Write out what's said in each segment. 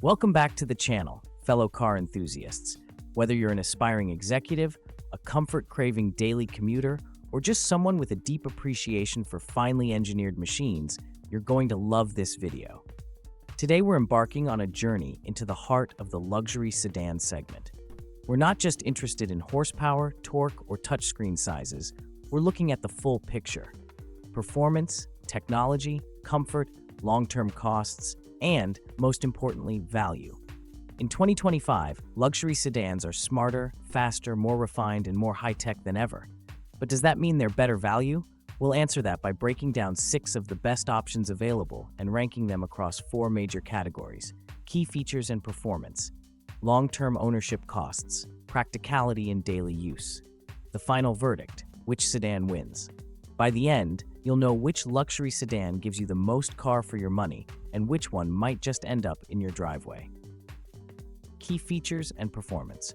Welcome back to the channel, fellow car enthusiasts. Whether you're an aspiring executive, a comfort-craving daily commuter, or just someone with a deep appreciation for finely engineered machines, you're going to love this video. Today we're embarking on a journey into the heart of the luxury sedan segment. We're not just interested in horsepower, torque, or touchscreen sizes, we're looking at the full picture. Performance, technology, comfort, long-term costs, and, most importantly, value. In 2025, luxury sedans are smarter, faster, more refined, and more high-tech than ever. But does that mean they're better value? We'll answer that by breaking down 6 of the best options available and ranking them across 4 major categories: key features and performance, long-term ownership costs, practicality and daily use. The final verdict: which sedan wins? By the end, you'll know which luxury sedan gives you the most car for your money and which one might just end up in your driveway. Key features and performance.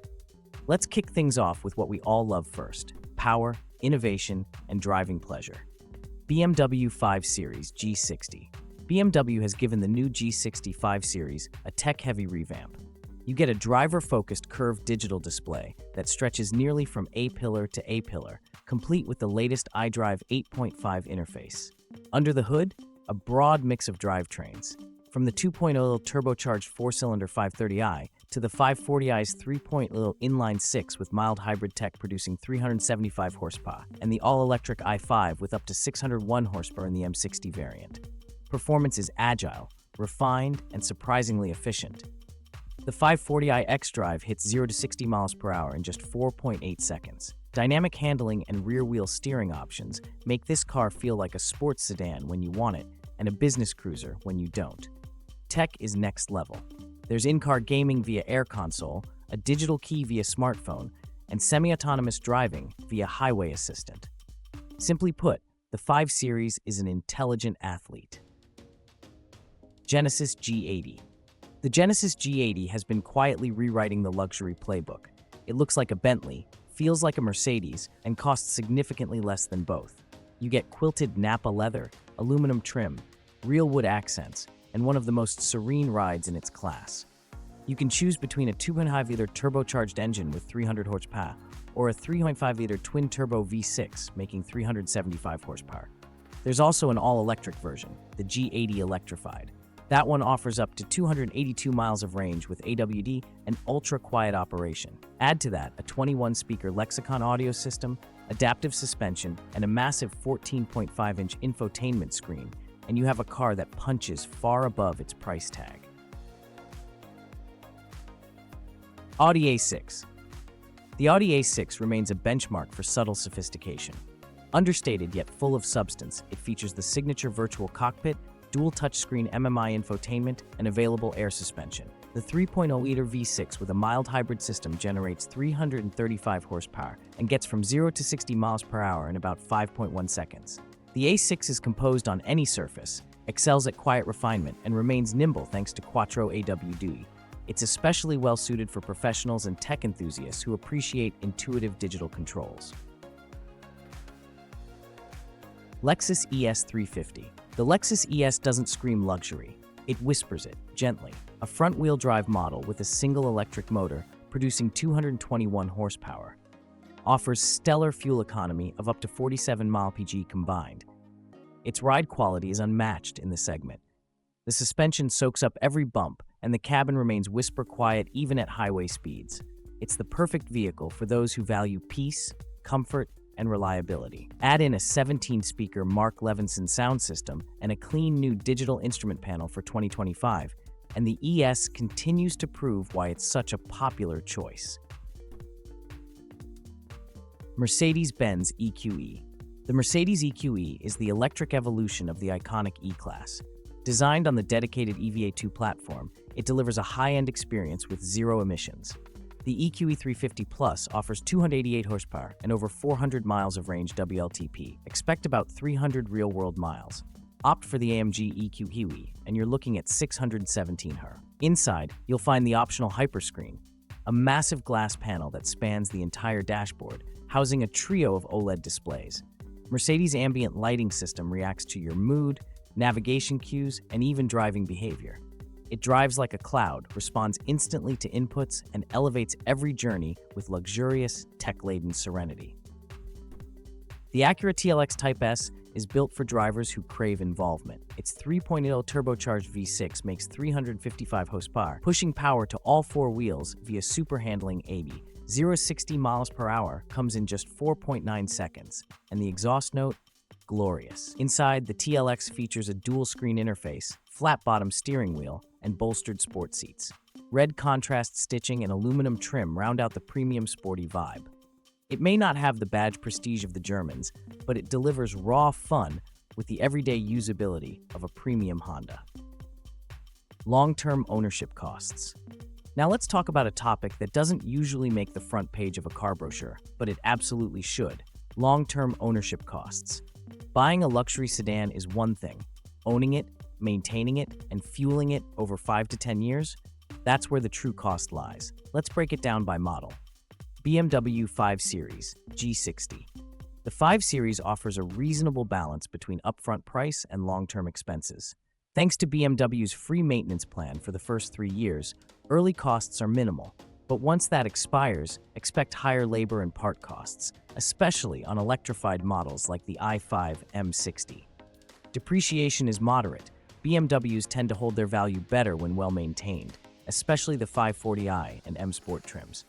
Let's kick things off with what we all love first: power, innovation, and driving pleasure. BMW 5 Series G60. BMW has given the new G60 5 Series a tech-heavy revamp. You get a driver-focused curved digital display that stretches nearly from A-pillar to A-pillar, complete with the latest iDrive 8.5 interface. Under the hood, a broad mix of drivetrains, from the 2.0 turbocharged 4-cylinder 530i to the 540i's 3.0 inline-6 with mild hybrid tech producing 375 horsepower, and the all-electric i5 with up to 601 horsepower in the M60 variant. Performance is agile, refined, and surprisingly efficient. The 540i xDrive hits 0 to 60 miles per hour in just 4.8 seconds. Dynamic handling and rear-wheel steering options make this car feel like a sports sedan when you want it and a business cruiser when you don't. Tech is next level. There's in-car gaming via Air Console, a digital key via smartphone, and semi-autonomous driving via Highway Assistant. Simply put, the 5 Series is an intelligent athlete. Genesis G80. The Genesis G80 has been quietly rewriting the luxury playbook. It looks like a Bentley, feels like a Mercedes, and costs significantly less than both. You get quilted Napa leather, aluminum trim, real wood accents, and one of the most serene rides in its class. You can choose between a 2.5-liter turbocharged engine with 300 horsepower or a 3.5-liter twin-turbo V6 making 375 horsepower. There's also an all-electric version, the G80 Electrified. That one offers up to 282 miles of range with AWD and ultra-quiet operation. Add to that a 21-speaker Lexicon audio system, adaptive suspension, and a massive 14.5-inch infotainment screen, and you have a car that punches far above its price tag. Audi A6. The Audi A6 remains a benchmark for subtle sophistication. Understated yet full of substance, it features the signature virtual cockpit, dual touchscreen MMI infotainment, and available air suspension. The 3.0-liter V6 with a mild hybrid system generates 335 horsepower and gets from 0 to 60 miles per hour in about 5.1 seconds. The A6 is composed on any surface, excels at quiet refinement, and remains nimble thanks to Quattro AWD. It's especially well-suited for professionals and tech enthusiasts who appreciate intuitive digital controls. Lexus ES 350. The Lexus ES doesn't scream luxury, it whispers it, gently. A front-wheel drive model with a single electric motor producing 221 horsepower. Offers stellar fuel economy of up to 47 mpg combined. Its ride quality is unmatched in the segment. The suspension soaks up every bump, and the cabin remains whisper quiet even at highway speeds. It's the perfect vehicle for those who value peace, comfort, and reliability. Add in a 17-speaker Mark Levinson sound system and a clean new digital instrument panel for 2025, and the ES continues to prove why it's such a popular choice. Mercedes-Benz EQE. The Mercedes EQE is the electric evolution of the iconic E-Class. Designed on the dedicated EVA2 platform, it delivers a high-end experience with zero emissions. The EQE 350 Plus offers 288 horsepower and over 400 miles of range WLTP. Expect about 300 real-world miles. Opt for the AMG EQ Huey, and you're looking at 617 her. Inside, you'll find the optional Hyperscreen, a massive glass panel that spans the entire dashboard, housing a trio of OLED displays. Mercedes' ambient lighting system reacts to your mood, navigation cues, and even driving behavior. It drives like a cloud, responds instantly to inputs, and elevates every journey with luxurious, tech-laden serenity. The Acura TLX Type S is built for drivers who crave involvement. Its 3.0 turbocharged V6 makes 355 horsepower, pushing power to all four wheels via super handling 80. 0-60 miles per hour comes in just 4.9 seconds, and the exhaust note, glorious. Inside, the TLX features a dual-screen interface, flat-bottom steering wheel, and bolstered sport seats. Red contrast stitching and aluminum trim round out the premium sporty vibe. It may not have the badge prestige of the Germans, but it delivers raw fun with the everyday usability of a premium Honda. Long-term ownership costs. Now let's talk about a topic that doesn't usually make the front page of a car brochure, but it absolutely should: long-term ownership costs. Buying a luxury sedan is one thing. Owning it, maintaining it, and fueling it over 5 to 10 years? That's where the true cost lies. Let's break it down by model. BMW 5 Series G60. The 5 Series offers a reasonable balance between upfront price and long-term expenses. Thanks to BMW's free maintenance plan for the first 3 years, early costs are minimal, but once that expires, expect higher labor and part costs, especially on electrified models like the i5 M60. Depreciation is moderate. BMWs tend to hold their value better when well-maintained, especially the 540i and M Sport trims.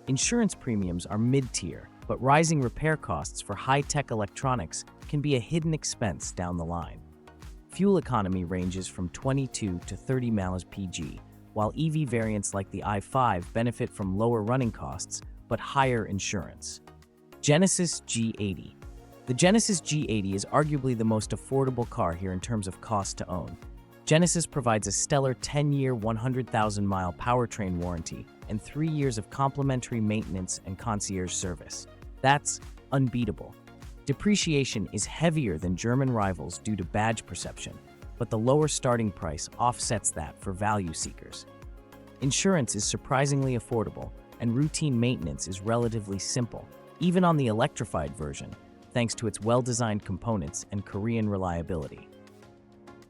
Insurance premiums are mid-tier, but rising repair costs for high-tech electronics can be a hidden expense down the line. Fuel economy ranges from 22 to 30 miles PG, while EV variants like the i5 benefit from lower running costs but higher insurance. Genesis G80. The Genesis G80 is arguably the most affordable car here in terms of cost to own. Genesis provides a stellar 10-year, 100,000-mile powertrain warranty and 3 years of complimentary maintenance and concierge service. That's unbeatable. Depreciation is heavier than German rivals due to badge perception, but the lower starting price offsets that for value seekers. Insurance is surprisingly affordable, and routine maintenance is relatively simple, even on the electrified version, thanks to its well-designed components and Korean reliability.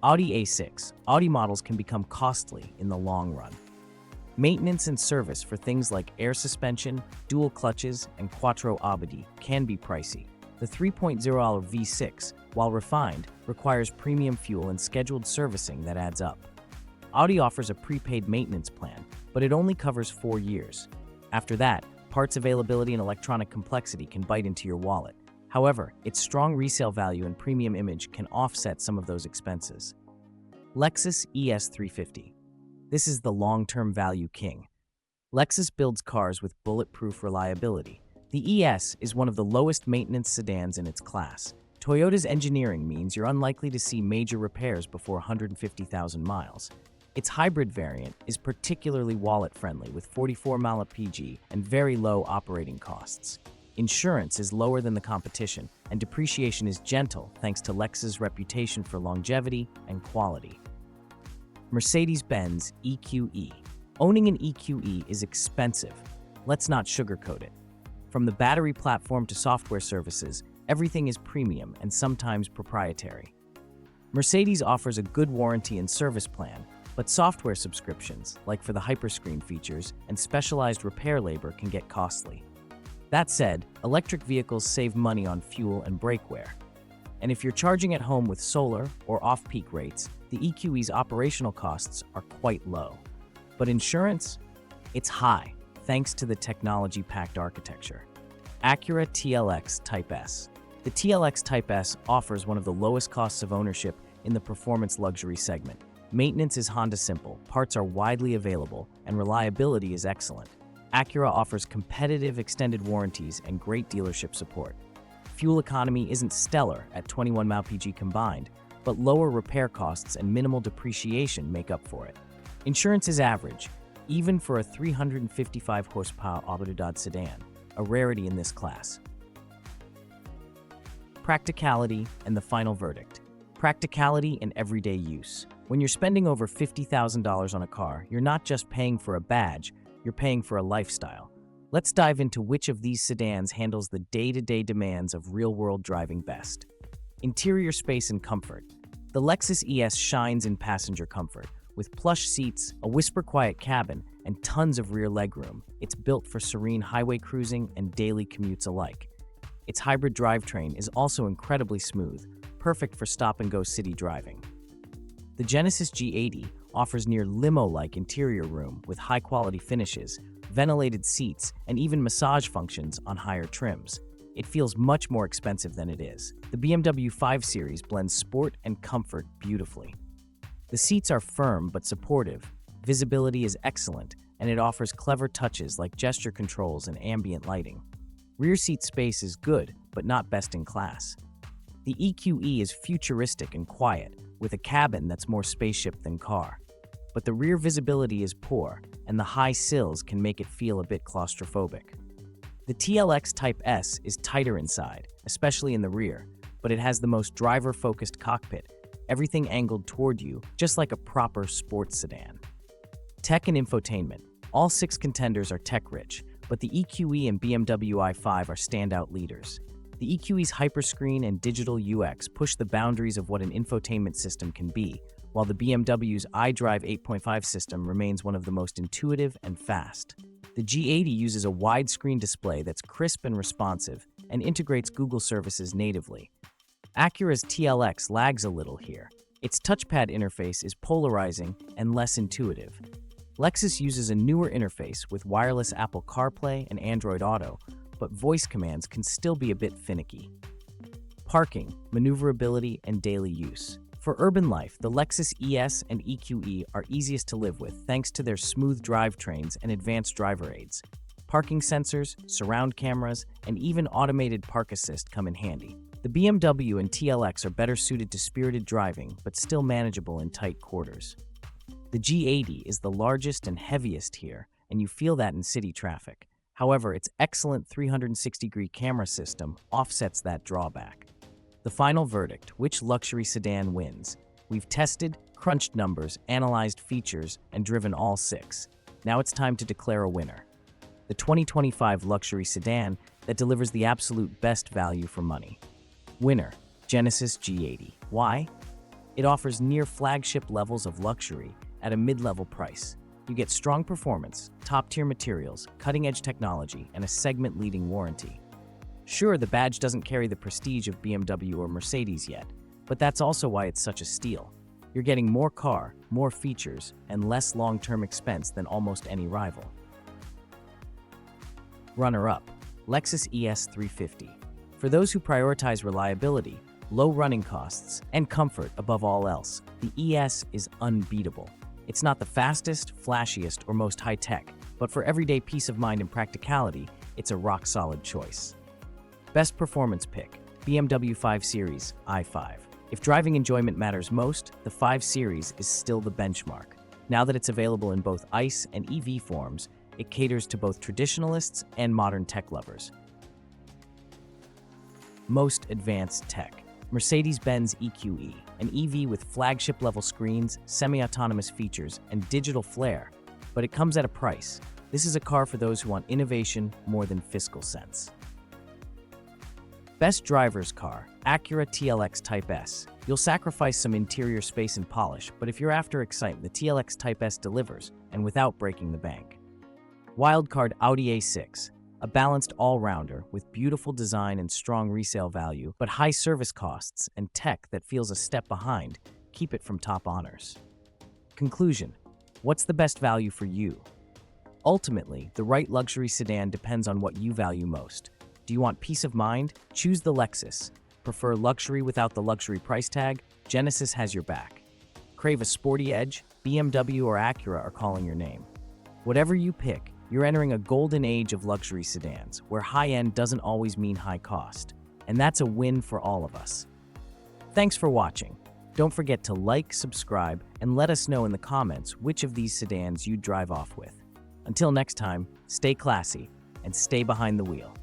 Audi A6. Audi models can become costly in the long run. Maintenance and service for things like air suspension, dual clutches, and quattro abadi can be pricey. The 3.0 V6, while refined, requires premium fuel and scheduled servicing that adds up. Audi offers a prepaid maintenance plan, but it only covers 4 years. After that, parts availability and electronic complexity can bite into your wallet. However, its strong resale value and premium image can offset some of those expenses. Lexus ES350. This is the long-term value king. Lexus builds cars with bulletproof reliability. The ES is one of the lowest maintenance sedans in its class. Toyota's engineering means you're unlikely to see major repairs before 150,000 miles. Its hybrid variant is particularly wallet-friendly with 44 mile PG and very low operating costs. Insurance is lower than the competition, and depreciation is gentle thanks to Lexus' reputation for longevity and quality. Mercedes-Benz EQE. Owning an EQE is expensive. Let's not sugarcoat it. From the battery platform to software services, everything is premium and sometimes proprietary. Mercedes offers a good warranty and service plan, but software subscriptions, like for the hyperscreen features and specialized repair labor, can get costly. That said, electric vehicles save money on fuel and brake wear. And if you're charging at home with solar or off-peak rates, the EQE's operational costs are quite low. But insurance? It's high, thanks to the technology-packed architecture. Acura TLX Type S. The TLX Type S offers one of the lowest costs of ownership in the performance luxury segment. Maintenance is Honda simple, parts are widely available, and reliability is excellent. Acura offers competitive extended warranties and great dealership support. Fuel economy isn't stellar at 21 mile PG combined, but lower repair costs and minimal depreciation make up for it. Insurance is average, even for a 355 horsepower autodad sedan, a rarity in this class. Practicality and the final verdict. Practicality and everyday use. When you're spending over $50,000 on a car, you're not just paying for a badge, you're paying for a lifestyle. Let's dive into which of these sedans handles the day-to-day demands of real-world driving best. Interior space and comfort. The Lexus ES shines in passenger comfort, With plush seats, a whisper-quiet cabin, and tons of rear legroom, it's built for serene highway cruising and daily commutes alike. Its hybrid drivetrain is also incredibly smooth, perfect for stop-and-go city driving. The Genesis G80 offers near limo-like interior room with high-quality finishes, ventilated seats, and even massage functions on higher trims. It feels much more expensive than it is. The BMW 5 Series blends sport and comfort beautifully. The seats are firm but supportive, visibility is excellent, and it offers clever touches like gesture controls and ambient lighting. Rear seat space is good, but not best in class. The EQE is futuristic and quiet, with a cabin that's more spaceship than car. But the rear visibility is poor, and the high sills can make it feel a bit claustrophobic. The TLX Type S is tighter inside, especially in the rear, but it has the most driver-focused cockpit, everything angled toward you, just like a proper sports sedan. Tech and infotainment. All 6 contenders are tech-rich, but the EQE and BMW i5 are standout leaders. The EQE's hyperscreen and digital UX push the boundaries of what an infotainment system can be, while the BMW's iDrive 8.5 system remains one of the most intuitive and fast. The G80 uses a widescreen display that's crisp and responsive and integrates Google services natively. Acura's TLX lags a little here. Its touchpad interface is polarizing and less intuitive. Lexus uses a newer interface with wireless Apple CarPlay and Android Auto, but voice commands can still be a bit finicky. Parking, maneuverability, and daily use. For urban life, the Lexus ES and EQE are easiest to live with thanks to their smooth drivetrains and advanced driver aids. Parking sensors, surround cameras, and even automated park assist come in handy. The BMW and TLX are better suited to spirited driving, but still manageable in tight quarters. The G80 is the largest and heaviest here, and you feel that in city traffic. However, its excellent 360-degree camera system offsets that drawback. The final verdict: which luxury sedan wins? We've tested, crunched numbers, analyzed features, and driven all 6. Now it's time to declare a winner. The 2025 luxury sedan that delivers the absolute best value for money. Winner: Genesis G80. Why? It offers near flagship levels of luxury at a mid-level price. You get strong performance, top-tier materials, cutting-edge technology, and a segment-leading warranty. Sure, the badge doesn't carry the prestige of BMW or Mercedes yet, but that's also why it's such a steal. You're getting more car, more features, and less long-term expense than almost any rival. Runner-up: Lexus ES350. For those who prioritize reliability, low running costs, and comfort above all else, the ES is unbeatable. It's not the fastest, flashiest, or most high-tech, but for everyday peace of mind and practicality, it's a rock-solid choice. Best performance pick: BMW 5 Series i5. If driving enjoyment matters most, the 5 Series is still the benchmark. Now that it's available in both ICE and EV forms, it caters to both traditionalists and modern tech lovers. Most advanced tech: Mercedes-Benz EQE, an EV with flagship-level screens, semi-autonomous features, and digital flair. But it comes at a price. This is a car for those who want innovation more than fiscal sense. Best driver's car: Acura TLX Type S. You'll sacrifice some interior space and polish, but if you're after excitement, the TLX Type S delivers, and without breaking the bank. Wildcard: Audi A6. A balanced all-rounder with beautiful design and strong resale value, but high service costs and tech that feels a step behind keep it from top honors. Conclusion: what's the best value for you? Ultimately, the right luxury sedan depends on what you value most. Do you want peace of mind? Choose the Lexus. Prefer luxury without the luxury price tag? Genesis has your back. Crave a sporty edge? BMW or Acura are calling your name. Whatever you pick, you're entering a golden age of luxury sedans, where high-end doesn't always mean high cost. And that's a win for all of us. Thanks for watching. Don't forget to like, subscribe, and let us know in the comments which of these sedans you'd drive off with. Until next time, stay classy and stay behind the wheel.